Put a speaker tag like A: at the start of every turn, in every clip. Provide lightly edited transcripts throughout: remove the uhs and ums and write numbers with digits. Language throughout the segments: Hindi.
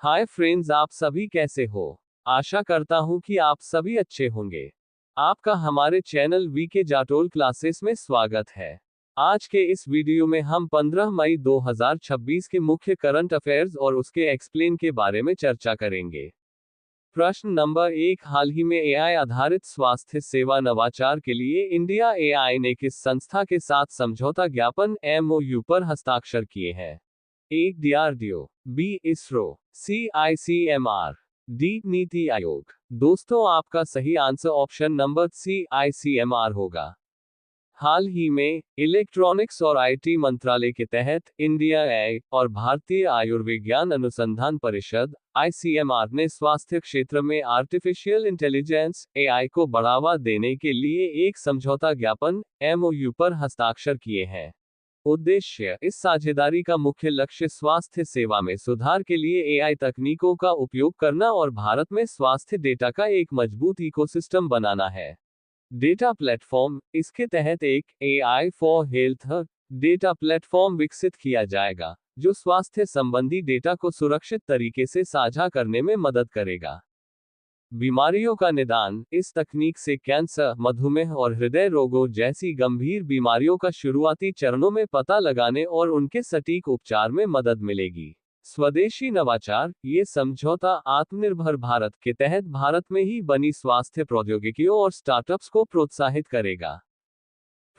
A: हाय फ्रेंड्स, आप सभी कैसे हो। आशा करता हूँ कि आप सभी अच्छे होंगे। आपका हमारे चैनल वीके जाटोल क्लासेस में स्वागत है। आज के इस वीडियो में हम 15 मई 2026 के मुख्य करंट अफेयर्स और उसके एक्सप्लेन के बारे में चर्चा करेंगे। प्रश्न नंबर 1, हाल ही में एआई आधारित स्वास्थ्य सेवा नवाचार के लिए इंडिया एआई ने किस संस्था के साथ समझौता ज्ञापन एमओयू पर हस्ताक्षर किए हैं? A. DRDO, B. ISRO, C. ICMR, D. NITI Aayog. दोस्तों, आपका सही answer option number C ICMR होगा। हाल ही में इलेक्ट्रॉनिक्स और आईटी मंत्रालय के तहत इंडिया एआई और भारतीय आयुर्विज्ञान अनुसंधान परिषद आईसीएमआर ने स्वास्थ्य क्षेत्र में आर्टिफिशियल इंटेलिजेंस एआई को बढ़ावा देने के लिए एक समझौता ज्ञापन एमओयू पर हस्ताक्षर किए हैं। उद्देश्य: इस साझेदारी का मुख्य लक्ष्य स्वास्थ्य सेवा में सुधार के लिए एआई तकनीकों का उपयोग करना और भारत में स्वास्थ्य डेटा का एक मजबूत इकोसिस्टम बनाना है। डेटा प्लेटफॉर्म: इसके तहत एक AI for health data platform विकसित किया जाएगा, जो स्वास्थ्य संबंधी डेटा को सुरक्षित तरीके से साझा करने में मदद करेगा। बीमारियों का निदान: इस तकनीक से कैंसर, मधुमेह और हृदय रोगों जैसी गंभीर बीमारियों का शुरुआती चरणों में पता लगाने और उनके सटीक उपचार में मदद मिलेगी। स्वदेशी नवाचार: ये समझौता आत्मनिर्भर भारत के तहत भारत में ही बनी स्वास्थ्य प्रौद्योगिकियों और स्टार्टअप्स को प्रोत्साहित करेगा।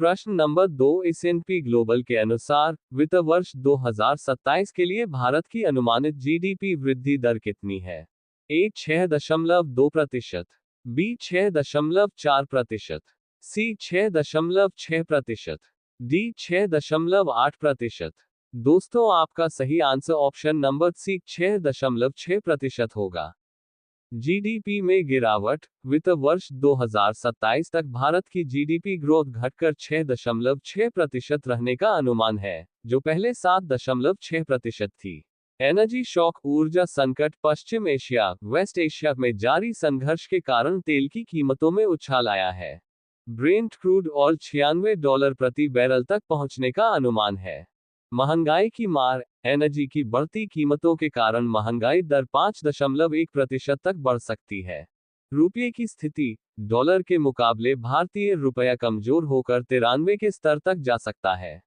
A: प्रश्न नंबर 2, S&P ग्लोबल के अनुसार वित्त वर्ष 2027 के लिए भारत की अनुमानित जीडीपी वृद्धि दर कितनी है? ए. 6.2%, बी. 6.4%, सी. 6.6%, डी. 6.8%। दोस्तों, आपका सही आंसर ऑप्शन नंबर सी 6.6% होगा। जीडीपी में गिरावट: वित्त वर्ष 2027 तक भारत की जीडीपी ग्रोथ घटकर 6.6% रहने का अनुमान है, जो पहले 7.6% थी। एनर्जी शॉक: ऊर्जा संकट पश्चिम एशिया, वेस्ट एशिया में जारी संघर्ष के कारण तेल की कीमतों में उछाल आया है। ब्रेंट क्रूड ऑयल $96 प्रति बैरल तक पहुंचने का अनुमान है। महंगाई की मार: एनर्जी की बढ़ती कीमतों के कारण महंगाई दर 5.1% तक बढ़ सकती है। रुपये की स्थिति: डॉलर के मुकाबले भारतीय रुपया कमजोर होकर 93 के स्तर तक जा सकता है।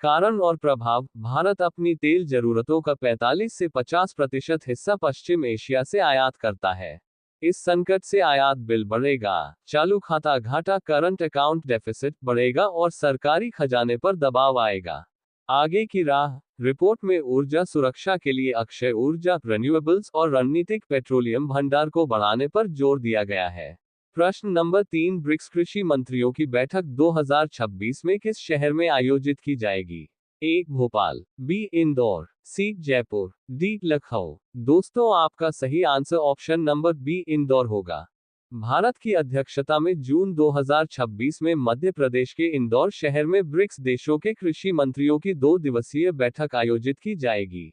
A: कारण और प्रभाव: भारत अपनी तेल जरूरतों का 45 से 50% हिस्सा पश्चिम एशिया से आयात करता है। इस संकट से आयात बिल बढ़ेगा, चालू खाता घाटा करंट अकाउंट डेफिसिट बढ़ेगा और सरकारी खजाने पर दबाव आएगा। आगे की राह: रिपोर्ट में ऊर्जा सुरक्षा के लिए अक्षय ऊर्जा, रिन्यूएबल्स और रणनीतिक पेट्रोलियम भंडार को बढ़ाने पर जोर दिया गया है। प्रश्न नंबर 3, ब्रिक्स कृषि मंत्रियों की बैठक 2026 में किस शहर में आयोजित की जाएगी? A. Bhopal, B. Indore, C. Jaipur, D. Lucknow. दोस्तों, आपका सही answer option number B Indore होगा। भारत की अध्यक्षता में जून 2026 में मध्य प्रदेश के इंदौर शहर में ब्रिक्स देशों के कृषि मंत्रियों की 2 दिवसीय बैठक आयोजित की जाएगी।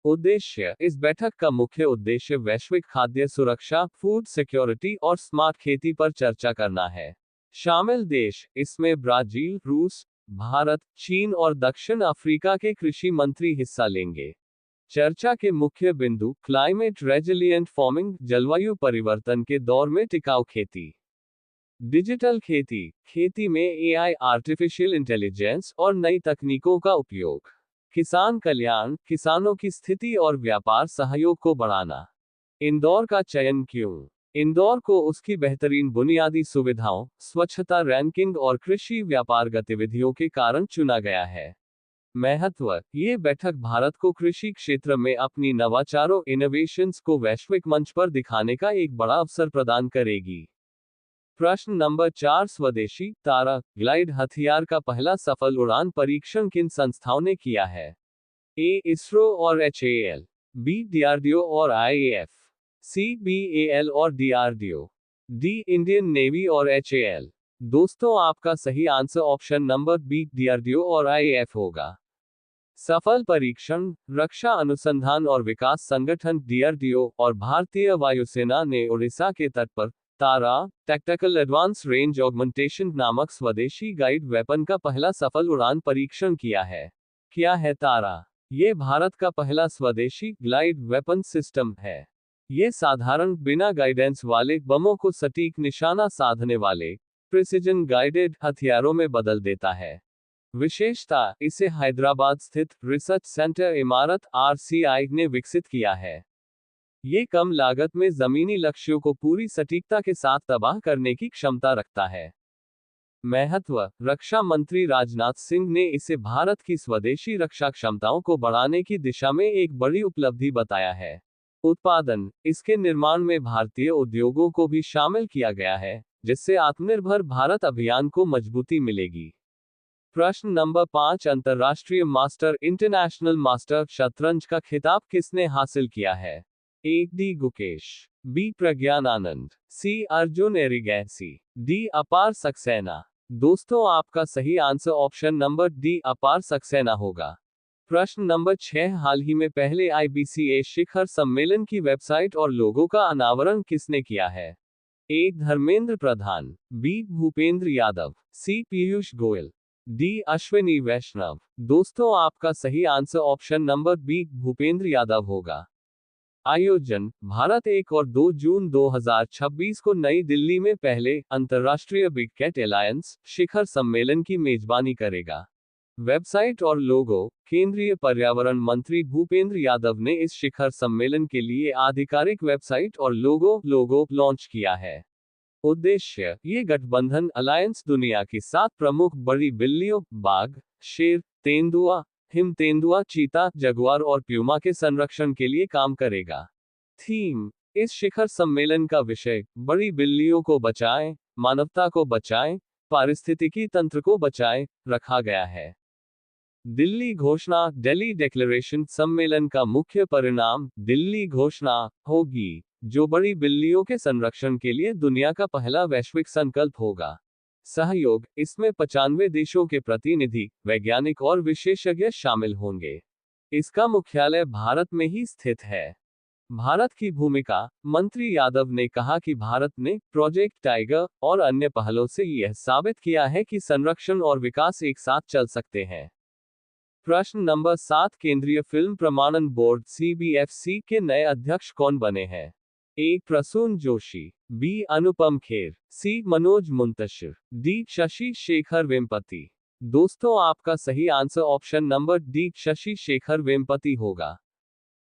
A: उद्देश्य: इस बैठक का मुख्य उद्देश्य वैश्विक खाद्य सुरक्षा, फूड सिक्योरिटी और स्मार्ट खेती पर चर्चा करना है। शामिल देश: इसमें ब्राजील, रूस, भारत, चीन और दक्षिण अफ्रीका के कृषि मंत्री हिस्सा लेंगे। चर्चा के मुख्य बिंदु: क्लाइमेट रेजिलिएंट फार्मिंग, जलवायु परिवर्तन के दौर में टिकाऊ खेती, डिजिटल खेती, खेती में एआई, आर्टिफिशियल इंटेलिजेंस और नई तकनीकों का उपयोग, किसान कल्याण, किसानों की स्थिति और व्यापार सहयोग को बढ़ाना। इंदौर का चयन क्यों? इंदौर को उसकी बेहतरीन बुनियादी सुविधाओं, स्वच्छता रैंकिंग और कृषि व्यापार गतिविधियों के कारण चुना गया है। महत्व: ये बैठक भारत को कृषि क्षेत्र में अपनी नवाचारों इनोवेशंस को वैश्विक मंच पर दिखाने का एक बड़ा अवसर प्रदान करेगी। प्रश्न नंबर 4, स्वदेशी तारा ग्लाइड हथियार का पहला सफल उड़ान परीक्षण किन संस्थाओं ने किया है? ए. इसरो और एचएएल, बी. डीआरडीओ और आईएएफ, सी. बीएएल और डीआरडीओ, डी. इंडियन नेवी और एचएएल। दोस्तों, आपका सही answer option number B DRDO और आईएएफ होगा। सफल परीक्षण: रक्षा अनुसंधान और विकास संगठन डीआरडीओ और भारतीय वायुसेना ने उड़ीसा के तट पर तारा टैक्टिकल एडवांस रेंज ऑगमेंटेशन नामक स्वदेशी गाइड वेपन का पहला सफल उड़ान परीक्षण किया है। क्या है तारा? ये भारत का पहला स्वदेशी ग्लाइड वेपन सिस्टम है। ये साधारण बिना गाइडेंस वाले बमों को सटीक निशाना साधने वाले प्रिसिजन गाइडेड हथियारों में बदल देता है। विशेषता, इसे हैदराबाद स्थित रिसर्च सेंटर इमारत RCI ने विकसित किया है। ये कम लागत में जमीनी लक्ष्यों को पूरी सटीकता के साथ तबाह करने की क्षमता रखता है। महत्व, रक्षा मंत्री राजनाथ सिंह ने इसे भारत की स्वदेशी रक्षा क्षमताओं को बढ़ाने की दिशा में एक बड़ी उपलब्धि बताया है। उत्पादन, इसके निर्माण में भारतीय उद्योगों को भी शामिल किया गया है, जिससे आत्मनिर्भर भारत अभियान को मजबूती मिलेगी। प्रश्न नंबर 5, अंतर्राष्ट्रीय मास्टर इंटरनेशनल मास्टर शतरंज का खिताब किसने हासिल किया है? ए. डी. गुकेश, बी. प्रज्ञान आनंद, सी. अर्जुन एरिगैसी, डी. अपार सक्सेना। दोस्तों, आपका सही आंसर ऑप्शन नंबर डी अपार सक्सेना होगा। प्रश्न नंबर 6, हाल ही में पहले IBCA शिखर सम्मेलन की वेबसाइट और लोगो का अनावरण किसने किया है? A. Dharmendra Pradhan, B. Bhupender Yadav, C. Piyush Goyal, D. Ashwini Vaishnaw. दोस्तों, आपका सही answer option number B Bhupender Yadav होगा। आयोजन, भारत 1 और 2 जून 2026 को नई दिल्ली में पहले अंतर्राष्ट्रीय बिग कैट अलायंस शिखर सम्मेलन की मेजबानी करेगा। वेबसाइट और लोगो, केंद्रीय पर्यावरण मंत्री भूपेंद्र यादव ने इस शिखर सम्मेलन के लिए आधिकारिक वेबसाइट और लोगो लॉन्च किया है। उद्देश्य, ये गठबंधन अलायंस दुनिया की 7 प्रमुख बड़ी बिल्लियों, बाघ, शेर, तेंदुआ, हिम तेंदुआ, चीता, जगुआर और प्यूमा के संरक्षण के लिए काम करेगा। थीम, इस शिखर सम्मेलन का विषय बड़ी बिल्लियों को बचाएं, मानवता को बचाएं, पारिस्थितिकी तंत्र को बचाएं रखा गया है। दिल्ली घोषणा, दिल्ली डिक्लेरेशन सम्मेलन का मुख्य परिणाम दिल्ली घोषणा होगी, जो बड़ी बिल्लियों के संरक्षण के लिए दुनिया का पहला वैश्विक संकल्प होगा। सहयोग, इसमें 95 देशों के प्रतिनिधि, वैज्ञानिक और विशेषज्ञ शामिल होंगे। इसका मुख्यालय भारत में ही स्थित है। भारत की भूमिका, मंत्री यादव ने कहा कि भारत ने प्रोजेक्ट टाइगर और अन्य पहलों से यह साबित किया है कि संरक्षण और विकास एक साथ चल सकते हैं। प्रश्न नंबर 7, केंद्रीय फिल्म प्रमाणन बोर्ड CBFC के नए अध्यक्ष कौन बने हैं? A. Prasoon Joshi, B. Anupam Kher, C. Manoj Muntashir, D. Shashi Shekhar Vempati. दोस्तों, आपका सही answer option number D Shashi Shekhar Vempati होगा।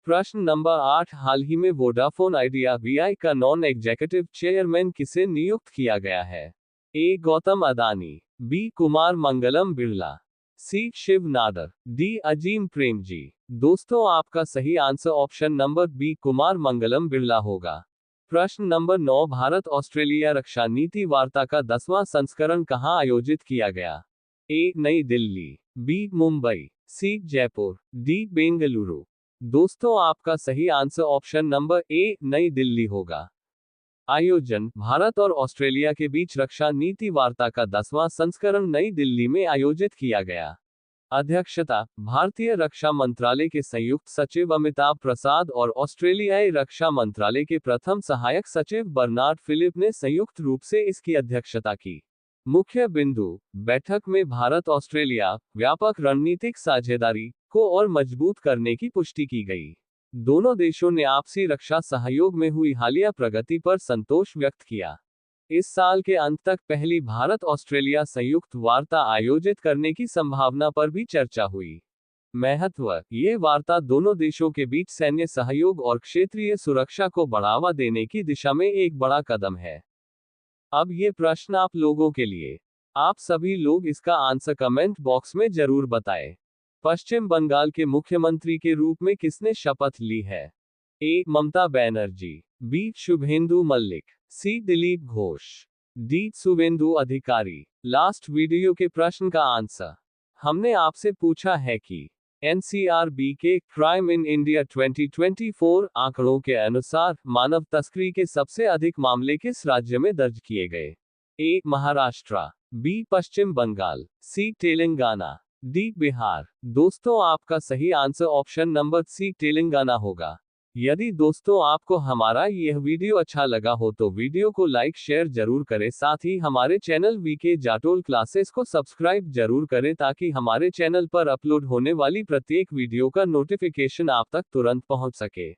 A: प्रश्न नंबर 8, हाल ही में वोडाफोन आइडिया VI का नॉन एग्जीक्यूटिव चेयरमैन किसे नियुक्त किया गया है? A. Gautam Adani, B. Kumar Mangalam Birla, C. Shiv Nadar, D. Azim Premji. दोस्तों, आपका सही answer option number B Kumar Mangalam Birla होगा। प्रश्न नंबर 9, भारत ऑस्ट्रेलिया रक्षा नीति वार्ता का 10वां संस्करण कहां आयोजित किया गया? ए. नई दिल्ली, बी. मुंबई, सी. जयपुर, डी. बेंगलुरु। दोस्तों, आपका सही आंसर ऑप्शन नंबर ए नई दिल्ली होगा। आयोजन, भारत और ऑस्ट्रेलिया के बीच रक्षा नीति वार्ता का 10वां संस्करण नई दिल्ली में आयोजित किया गया। अध्यक्षता, भारतीय रक्षा मंत्रालय के संयुक्त सचिव अमिताभ प्रसाद और ऑस्ट्रेलियाई रक्षा मंत्रालय के प्रथम सहायक सचिव बर्नार्ड फिलिप ने संयुक्त रूप से इसकी अध्यक्षता की। मुख्य बिंदु, बैठक में भारत ऑस्ट्रेलिया व्यापक रणनीतिक साझेदारी को और मजबूत करने की पुष्टि की गई। दोनों देशों ने आपसी रक्षा सहयोग में हुई हालिया प्रगति पर संतोष व्यक्त किया। इस साल के अंत तक पहली भारत ऑस्ट्रेलिया संयुक्त वार्ता आयोजित करने की संभावना पर भी चर्चा हुई। महत्व, ये वार्ता दोनों देशों के बीच सैन्य सहयोग और क्षेत्रीय सुरक्षा को बढ़ावा देने की दिशा में एक बड़ा कदम है। अब ये प्रश्न आप लोगों के लिए। आप सभी लोग इसका आंसर कमेंट बॉक्स में जरूर बताएं। पश्चिम बंगाल के मुख्यमंत्री के रूप में किसने शपथ ली है? ए. ममता बनर्जी, बी. शुभेंदु मल्लिक, सी. दिलीप घोष, डी. शुभेंदु अधिकारी। लास्ट वीडियो के प्रश्न का आंसर हमने आपसे पूछा है कि NCRB के क्राइम इन इंडिया 2024 आंकड़ों के अनुसार मानव तस्करी के सबसे अधिक मामले किस राज्य में दर्ज किए गए? A. Maharashtra, B. Paschim Bengal, C. Telangana, D. Bihar. दोस्तों, आपका सही answer option number C Telangana होगा। यदि दोस्तों आपको हमारा यह वीडियो अच्छा लगा हो तो वीडियो को लाइक शेयर जरूर करें, साथ ही हमारे चैनल वीके जाटोल क्लासेस को सब्सक्राइब जरूर करें ताकि हमारे चैनल पर अपलोड होने वाली प्रत्येक वीडियो का नोटिफिकेशन आप तक तुरंत पहुंच सके।